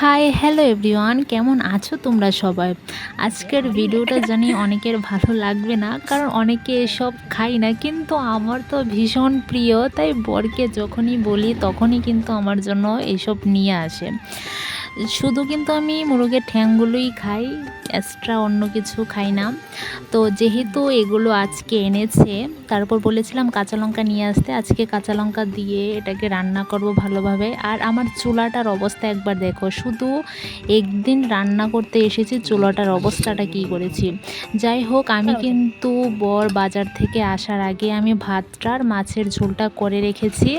Hi hello everyone, কেমন আছো তোমরা সবাই? আজকের ভিডিওটা জানি অনেকের ভালো লাগবে না, কারণ অনেকে এসব খাই না, কিন্তু আমার তো ভীষণ প্রিয়। তাই বরকে যখনই বলি তখনই কিন্তু আমার জন্য এসব নিয়ে আসে। শুধু কিন্তু আমি মুরগের ঠ্যাংগুলোই খাই, এক্সট্রা অন্য কিছু খাই না। তো যেহেতু এগুলো আজকে এনেছে, তারপর বলেছিলাম কাঁচা লঙ্কা নিয়ে আসতে, আজকে কাঁচা লঙ্কা দিয়ে এটাকে রান্না করব ভালোভাবে। আর আমার চুলাটার অবস্থা একবার দেখো, শুধু একদিন রান্না করতে এসেছি, চুলাটার অবস্থাটা কি করেছি। যাই হোক, আমি কিন্তু বর বাজার থেকে আসার আগে আমি ভাতটার মাছের ঝোলটা করে রেখেছি।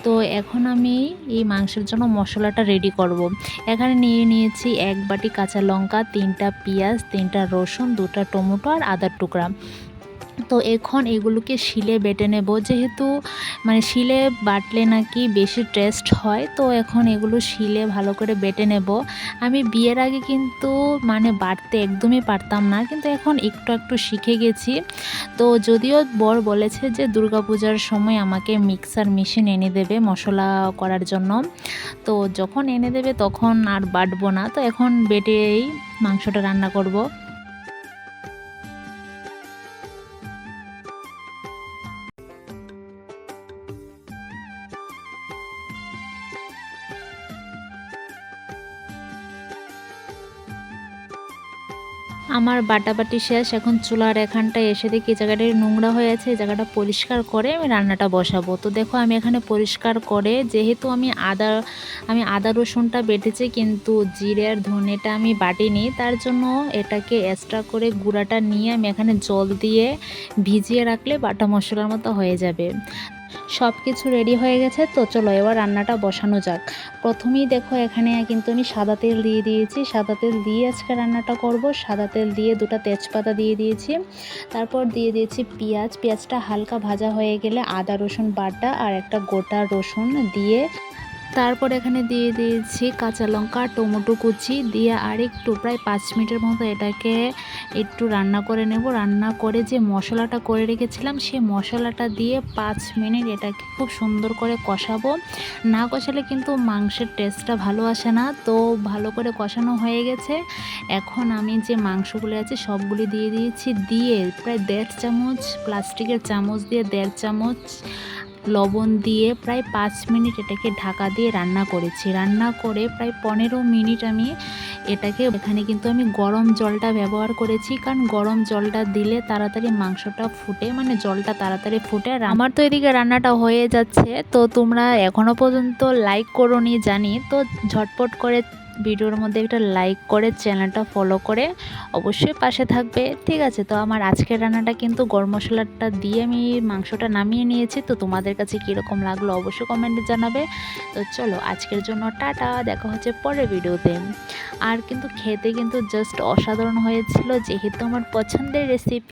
তো এখন আমি এই মাংসের জন্য মশলাটা রেডি করব। এখানে নিয়ে নিয়েছি 1 বাটি কাঁচা লঙ্কা, 3টা পেঁয়াজ, 3টা রসুন, 2টা টমেটো আর আদার টুকরা। তো এখন এগুলোকে শিলে বেটে নেব, যেহেতু শিলে বাটলে নাকি বেশি টেস্ট হয়। তো এখন এগুলো শিলে ভালো করে বেটে নেব। আমি বিয়ের আগে কিন্তু বাটতে একদমই পারতাম না, কিন্তু এখন একটু একটু শিখে গেছি। তো যদিও বর বলেছে যে দুর্গাপূজার সময় আমাকে মিক্সার মেশিন এনে দেবে মশলা করার জন্য, তো যখন এনে দেবে তখন আর বাটবো না। তো এখন বেটেই মাংসটা রান্না করব। আমার বাটাবাটি শেষ, এখন চুলার এখানটায় এসে দেখি জায়গাটা নোংরা হয়ে আছে, এই জায়গাটা পরিষ্কার করে আমি রান্নাটা বসাবো। তো দেখো, আমি এখানে পরিষ্কার করে, যেহেতু আমি আদা রসুনটা বেটেছি কিন্তু জিরে আর ধনেটা আমি বাটিনি, তার জন্য এটাকে এক্সট্রা করে গুঁড়াটা নিয়ে আমি এখানে জল দিয়ে ভিজিয়ে রাখলে বাটা মশলার মতো হয়ে যাবে। সব কিছু রেডি হয়ে গেছে, তো চলো এবার রান্নাটা বসানো যাক। প্রথমেই দেখো, এখানে কিন্তু আমি সাদা তেল দিয়ে দিয়েছি। সাদা তেল দিয়ে আজকে রান্নাটা করব। সাদা তেল দিয়ে 2টা তেজপাতা দিয়ে দিয়েছি, তারপর দিয়ে দিয়েছি পেঁয়াজটা হালকা ভাজা হয়ে গেলে আদা রসুন বাটা আর একটা গোটা রসুন দিয়ে, তারপর এখানে দিয়ে দিয়েছি কাঁচা লঙ্কা, টমেটো কুচি দিয়ে আর একটু প্রায় 5 মিনিটের মতো এটাকে একটু রান্না করে নেব। রান্না করে যে মশলাটা করে রেখেছিলাম, সেই মশলাটা দিয়ে 5 মিনিট এটাকে খুব সুন্দর করে কষাবো। না কষালে কিন্তু মাংসের টেস্টটা ভালো আসে না। তো ভালো করে কষানো হয়ে গেছে। এখন আমি যে মাংসগুলো আছে সবগুলি দিয়ে দিয়েছি, দিয়ে প্রায় 1.5 চামচ প্লাস্টিকের চামচ দিয়ে 1.5 চামচ লবণ দিয়ে প্রায় 5 মিনিট এটাকে ঢাকা দিয়ে রান্না করেছি। রান্না করে প্রায় 15 মিনিট আমি এখানে কিন্তু আমি গরম জলটা ব্যবহার করেছি, কারণ গরম জলটা দিলে তাড়াতাড়ি মাংসটা ফুটে, জলটা তাড়াতাড়ি ফুটে। আমার তো এদিকে রান্নাটা হয়ে যাচ্ছে, তো তোমরা এখনো পর্যন্ত লাইক করোনি জানি, তো ঝটপট করে ভিডিওর মধ্যে একটা লাইক করে চ্যানেলটা ফলো করে অবশ্যই পাশে থাকবে, ঠিক আছে? তো আমার আজকের রান্নাটা কিন্তু গরম মশলাটা দিয়ে আমি মাংসটা নামিয়ে নিয়েছি। তো তোমাদের কাছে কীরকম লাগলো অবশ্যই কমেন্টে জানাবে। তো চলো আজকের জন্য টাটা, দেখা হচ্ছে পরের ভিডিওতে। আর কিন্তু খেতে কিন্তু জাস্ট অসাধারণ হয়েছিল, যেহেতু আমার পছন্দের রেসিপি।